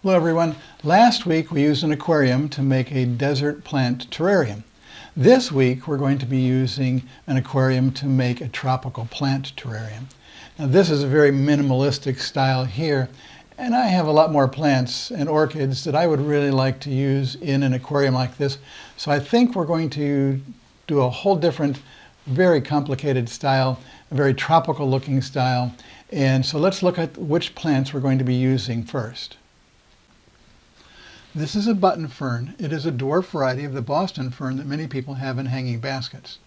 Hello everyone. Last week we used an aquarium to make a desert plant terrarium. This week we're going to be using an aquarium to make a tropical plant terrarium. Now this is a very minimalistic style here, and I have a lot more plants and orchids that I would really like to use in an aquarium like this. So I think we're going to do a whole different, very complicated style, a very tropical looking style. And so let's look at which plants we're going to be using first. This is a button fern. It is a dwarf variety of the Boston fern that many people have in hanging baskets.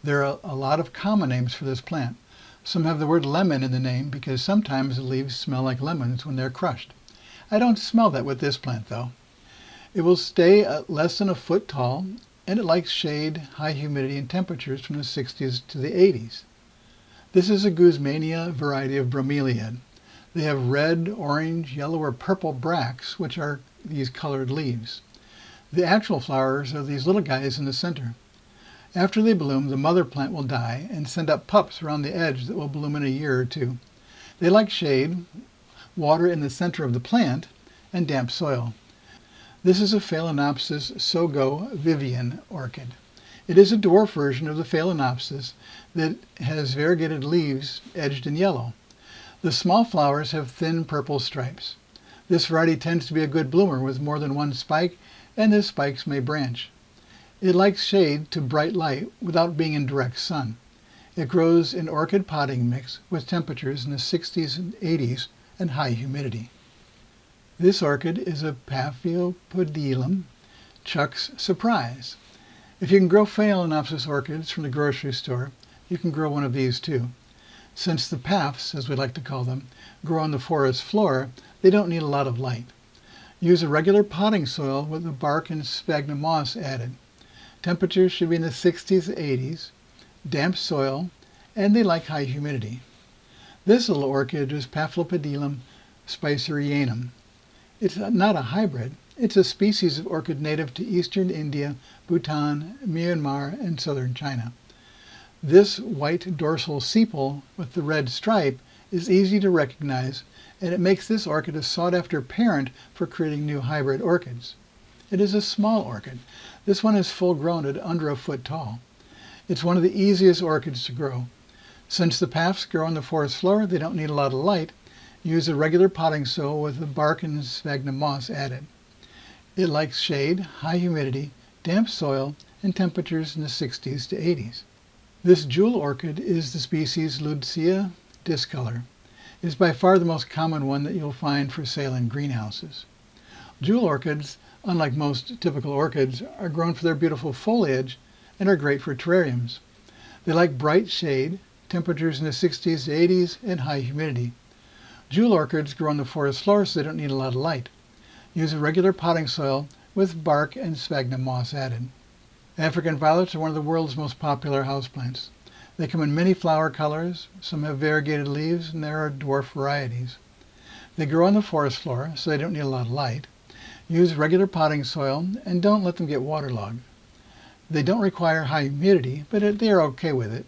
There are a lot of common names for this plant. Some have the word lemon in the name because sometimes the leaves smell like lemons when they're crushed. I don't smell that with this plant though. It will stay less than a foot tall, and it likes shade, high humidity, and temperatures from the 60s to the 80s. This is a Guzmania variety of bromeliad. They have red, orange, yellow, or purple bracts, which are these colored leaves. The actual flowers are these little guys in the center. After they bloom, the mother plant will die and send up pups around the edge that will bloom in a year or two. They like shade, water in the center of the plant, and damp soil. This is a Phalaenopsis Sogo Vivian orchid. It is a dwarf version of the Phalaenopsis that has variegated leaves edged in yellow. The small flowers have thin purple stripes. This variety tends to be a good bloomer with more than one spike, and the spikes may branch. It likes shade to bright light without being in direct sun. It grows in orchid potting mix with temperatures in the 60s and 80s and high humidity. This orchid is a Paphiopedilum, Chuck's Surprise. If you can grow Phalaenopsis orchids from the grocery store, you can grow one of these too. Since the paphs, as we like to call them, grow on the forest floor, they don't need a lot of light. Use a regular potting soil with the bark and sphagnum moss added. Temperatures should be in the 60s to 80s, damp soil, and they like high humidity. This little orchid is Paphiopedilum spicerianum. It's not a hybrid. It's a species of orchid native to eastern India, Bhutan, Myanmar, and southern China. This white dorsal sepal with the red stripe is easy to recognize, and it makes this orchid a sought-after parent for creating new hybrid orchids. It is a small orchid. This one is full-grown at under a foot tall. It's one of the easiest orchids to grow. Since the paphs grow on the forest floor, they don't need a lot of light. Use a regular potting soil with the bark and sphagnum moss added. It likes shade, high humidity, damp soil, and temperatures in the 60s to 80s. This jewel orchid is the species Lucia discolor. It is by far the most common one that you'll find for sale in greenhouses. Jewel orchids, unlike most typical orchids, are grown for their beautiful foliage and are great for terrariums. They like bright shade, temperatures in the 60s to 80s, and high humidity. Jewel orchids grow on the forest floor, so they don't need a lot of light. Use a regular potting soil with bark and sphagnum moss added. African violets are one of the world's most popular houseplants. They come in many flower colors, some have variegated leaves, and there are dwarf varieties. They grow on the forest floor, so they don't need a lot of light. Use regular potting soil and don't let them get waterlogged. They don't require high humidity, but they are okay with it.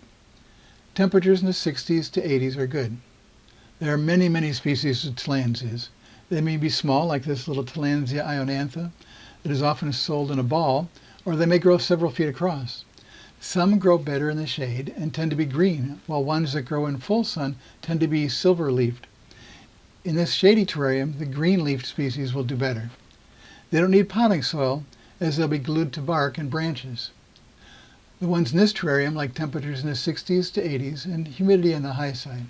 Temperatures in the 60s to 80s are good. There are many species of tillandsias. They may be small, like this little Tillandsia ionantha that is often sold in a ball, or they may grow several feet across. Some grow better in the shade and tend to be green, while ones that grow in full sun tend to be silver-leafed. In this shady terrarium, the green-leafed species will do better. They don't need potting soil, as they'll be glued to bark and branches. The ones in this terrarium like temperatures in the 60s to 80s and humidity on the high side.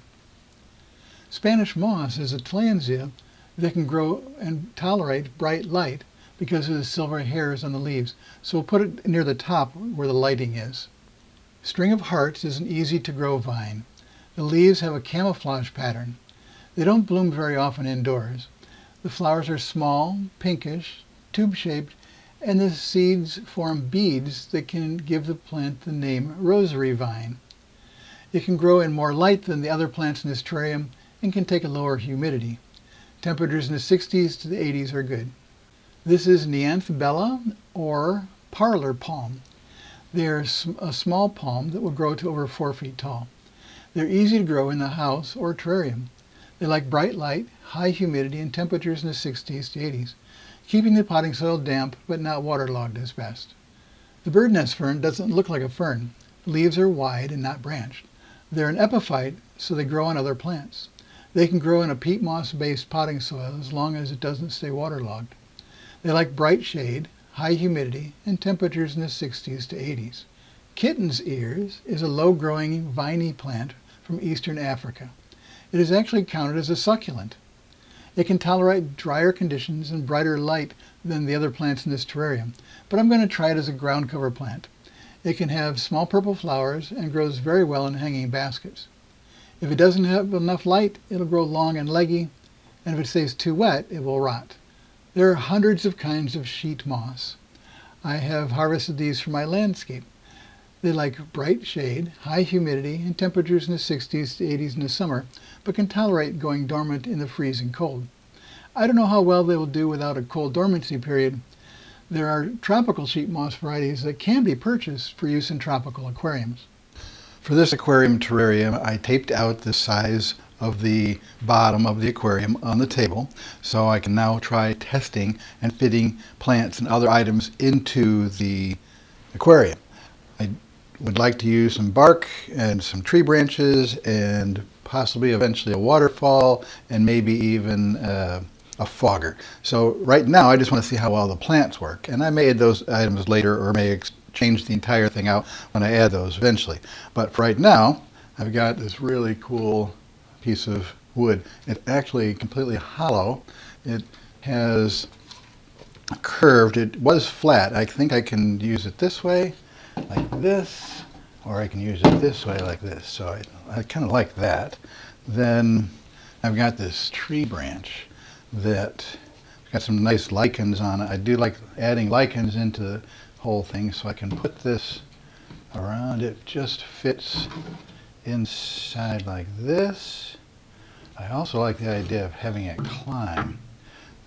Spanish moss is a tillandsia that can grow and tolerate bright light because of the silver hairs on the leaves, so we'll put it near the top where the lighting is. String of Hearts is an easy-to-grow vine. The leaves have a camouflage pattern. They don't bloom very often indoors. The flowers are small, pinkish, tube-shaped, and the seeds form beads that can give the plant the name rosary vine. It can grow in more light than the other plants in this terrarium and can take a lower humidity. Temperatures in the 60s to the 80s are good. This is Neanthbella, or parlor palm. They are a small palm that will grow to over 4 feet tall. They're easy to grow in the house or terrarium. They like bright light, high humidity and temperatures in the 60s to 80s, keeping the potting soil damp but not waterlogged is best. The bird nest fern doesn't look like a fern. The leaves are wide and not branched. They're an epiphyte, so they grow on other plants. They can grow in a peat moss-based potting soil as long as it doesn't stay waterlogged. They like bright shade, high humidity, and temperatures in the 60s to 80s. Kitten's ears is a low-growing, viney plant from eastern Africa. It is actually counted as a succulent. It can tolerate drier conditions and brighter light than the other plants in this terrarium, but I'm going to try it as a ground cover plant. It can have small purple flowers and grows very well in hanging baskets. If it doesn't have enough light, it'll grow long and leggy, and if it stays too wet, it will rot. There are hundreds of kinds of sheet moss. I have harvested these for my landscape. They like bright shade, high humidity, and temperatures in the 60s to 80s in the summer, but can tolerate going dormant in the freezing cold. I don't know how well they will do without a cold dormancy period. There are tropical sheet moss varieties that can be purchased for use in tropical aquariums. For this aquarium terrarium, I taped out the size of the bottom of the aquarium on the table, so I can now try testing and fitting plants and other items into the aquarium. I would like to use some bark and some tree branches and possibly eventually a waterfall and maybe even a fogger. So right now I just want to see how well the plants work, and I may add those items later or may change the entire thing out when I add those eventually. But for right now, I've got this really cool piece of wood. It's actually completely hollow. It has curved. It was flat. I think I can use it this way, like this, or I can use it this way, like this. So I kind of like that. Then I've got this tree branch that got some nice lichens on it. I do like adding lichens into the whole thing, so I can put this around. It just fits inside like this. I also like the idea of having it climb.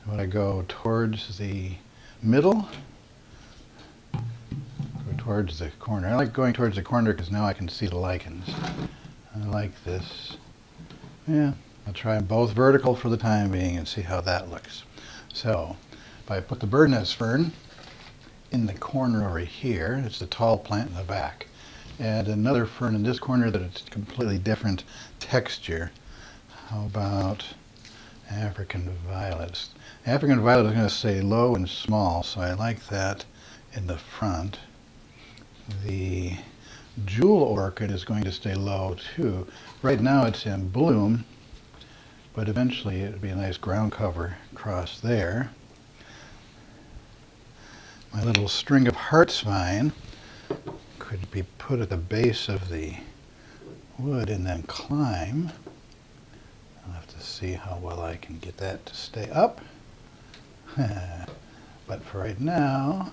When I go towards the middle, go towards the corner. I like going towards the corner because now I can see the lichens. I like this. Yeah, I'll try them both vertical for the time being and see how that looks. So, if I put the bird nest fern in the corner over here, it's the tall plant in the back, and another fern in this corner that it's completely different texture. How about African violets? African violet is going to stay low and small, so I like that in the front. The jewel orchid is going to stay low too. Right now it's in bloom, but eventually it would be a nice ground cover across there. My little string of hearts vine could be put at the base of the wood and then climb. I'll have to see how well I can get that to stay up. But for right now,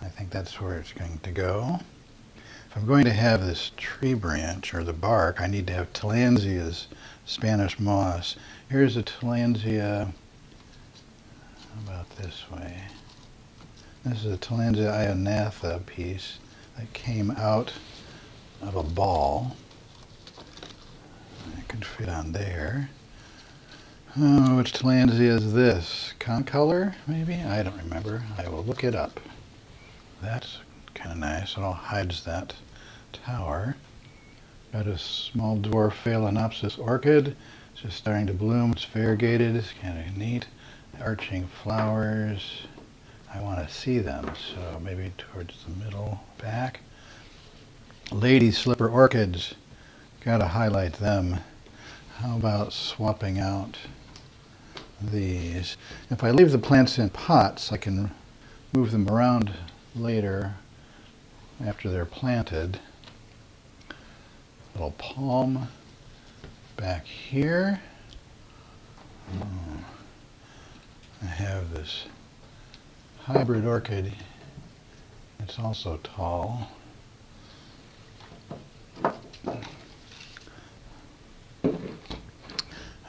I think that's where it's going to go. If I'm going to have this tree branch or the bark, I need to have Tillandsia's Spanish moss. Here's a Tillandsia. How about this way? This is a Tillandsia ionatha piece that came out of a ball. It can fit on there. Oh, which Tillandsia is this? Concolor, maybe? I don't remember. I will look it up. That's kind of nice. It all hides that tower. Got a small dwarf Phalaenopsis orchid. It's just starting to bloom. It's variegated. It's kind of neat. Arching flowers. I want to see them, so maybe towards the middle, back. Lady slipper orchids. Got to highlight them. How about swapping out these? If I leave the plants in pots, I can move them around later after they're planted. Little palm back here. I have this hybrid orchid. It's also tall.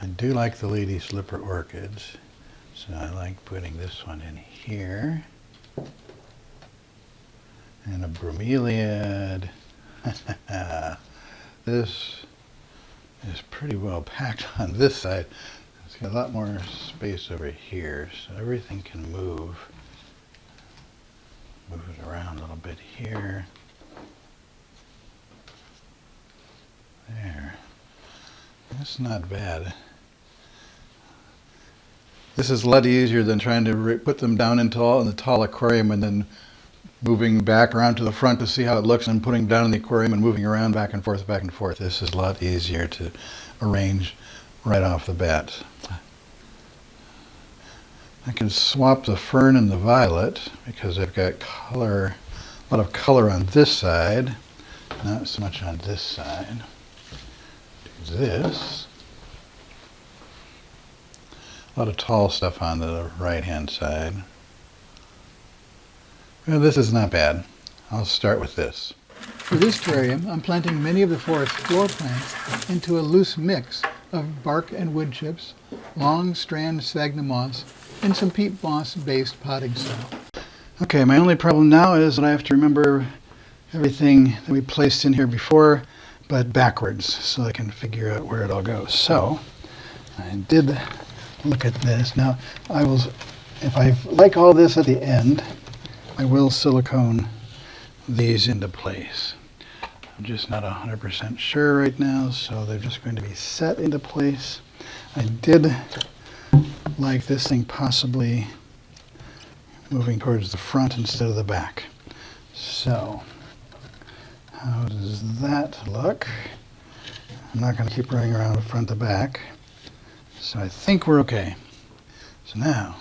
I do like the lady slipper orchids, so I like putting this one in here. And a bromeliad. This is pretty well packed on this side. A lot more space over here, so everything can move. Move it around a little bit here. There. That's not bad. This is a lot easier than trying to put them down in the tall aquarium and then moving back around to the front to see how it looks and putting down in the aquarium and moving around back and forth, back and forth. This is a lot easier to arrange right off the bat. I can swap the fern and the violet because I've got color, a lot of color on this side, not so much on this side. Do this. A lot of tall stuff on the right-hand side. Well, this is not bad. I'll start with this. For this terrarium, I'm planting many of the forest floor plants into a loose mix of bark and wood chips, long strand sphagnum moss, and some peat moss-based potting soil. Okay, my only problem now is that I have to remember everything that we placed in here before, but backwards, so I can figure out where it all goes. So, I did look at this. Now, if I like all this at the end, I will silicone these into place. I'm just not 100% sure right now, so they're just going to be set into place. I did like this thing possibly moving towards the front instead of the back. So, how does that look? I'm not going to keep running around front to back, so I think we're okay. So now,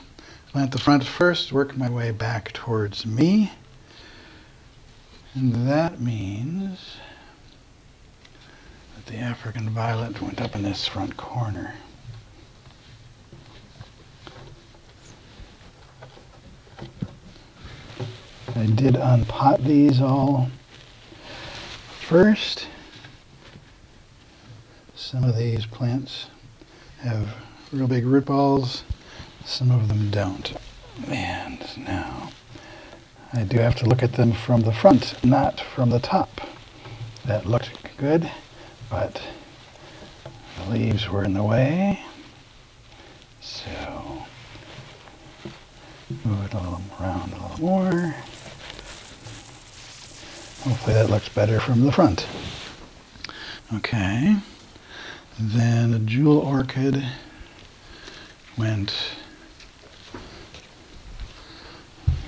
plant the front first, work my way back towards me, and that means that the African violet went up in this front corner. I did unpot these all first. Some of these plants have real big root balls, some of them don't. And now I do have to look at them from the front, not from the top. That looked good, but the leaves were in the way. So move it a little around a little more. Hopefully that looks better from the front. Okay, then a jewel orchid went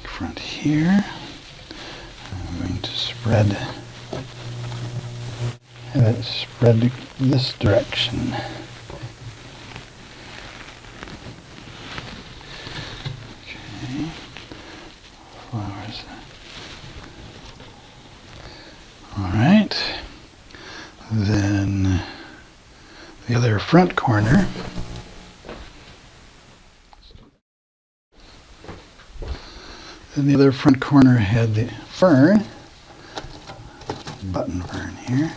front here. I'm going to have it spread this direction. Okay, flowers. All right, then the other front corner. Then the other front corner had the fern, button fern here.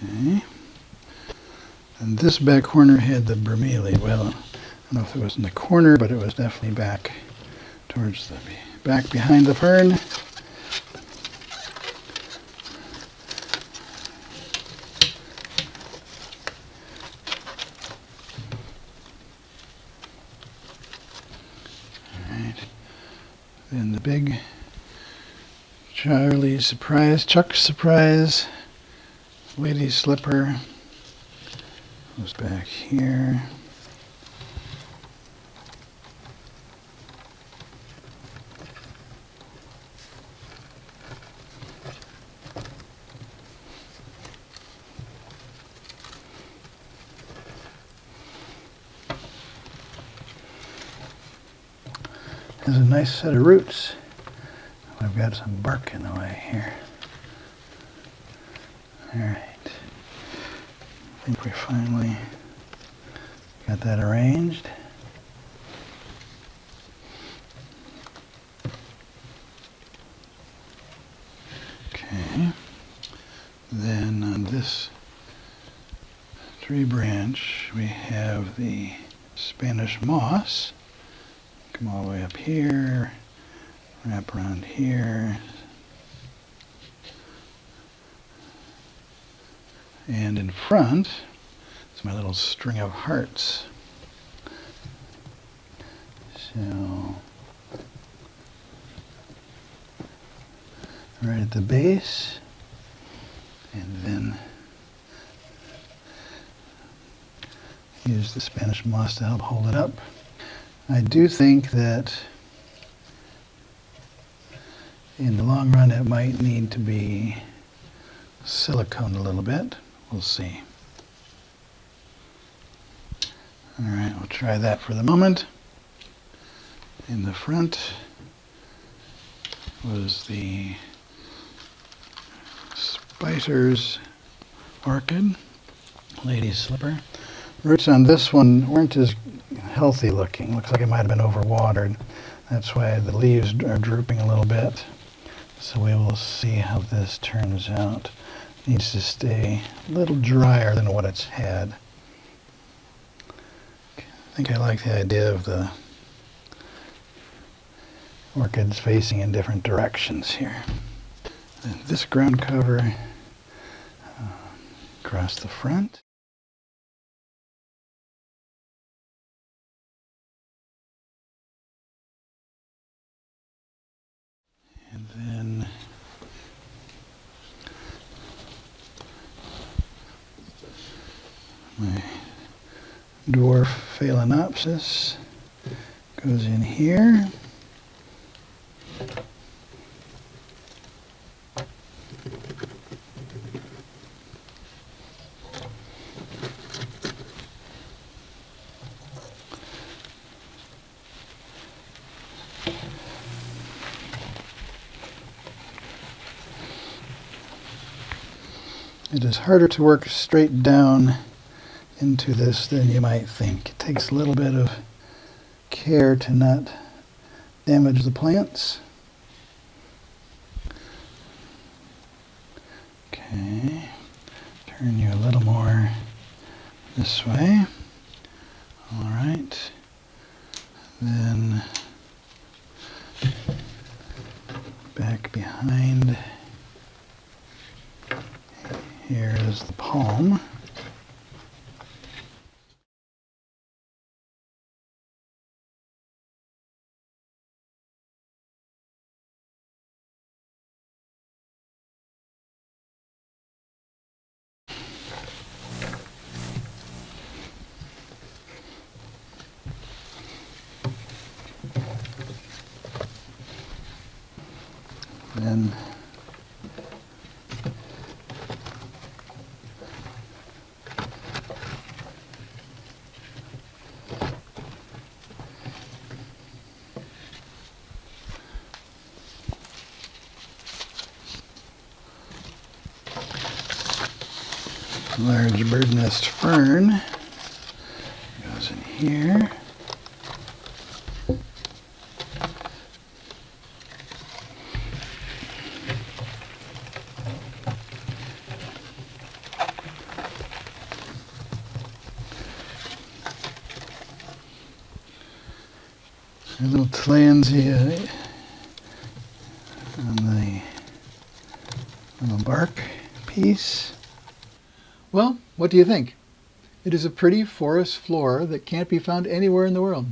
Okay. And this back corner had the bromeliad. Well, I don't know if it was in the corner, but it was definitely back towards the back behind the fern. Then the big Chuck Surprise, Lady Slipper goes back here. Has a nice set of roots. I've got some bark in the way here. All right. I think we finally got that arranged. Okay. Then on this tree branch, we have the Spanish moss. Come all the way up here, Wrap around here. And in front is my little string of hearts. So, right at the base, and then use the Spanish moss to help hold it up. I do think that in the long run it might need to be silicone a little bit. We'll see. Alright, we'll try that for the moment. In the front was the Spicer's orchid, lady slipper. Roots on this one weren't as healthy looking. Looks like it might have been overwatered. That's why the leaves are drooping a little bit. So we will see how this turns out. It needs to stay a little drier than what it's had. I think I like the idea of the orchids facing in different directions here. And this ground cover across the front. And then my dwarf Phalaenopsis goes in here. It is harder to work straight down into this than you might think. It takes a little bit of care to not damage the plants. Okay, turn you a little more this way. All right, then back behind. Here is the palm. Then large bird nest fern goes in here. A little Tillandsia on the little bark piece. Well, what do you think? It is a pretty forest floor that can't be found anywhere in the world.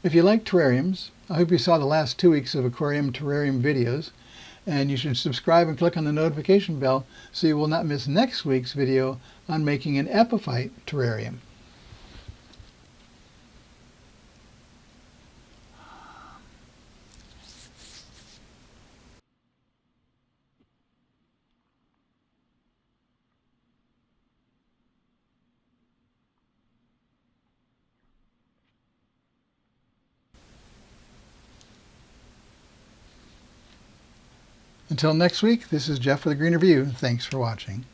If you like terrariums, I hope you saw the last 2 weeks of aquarium terrarium videos, and you should subscribe and click on the notification bell so you will not miss next week's video on making an epiphyte terrarium. Until next week, this is Jeff with the Greener View. Thanks for watching.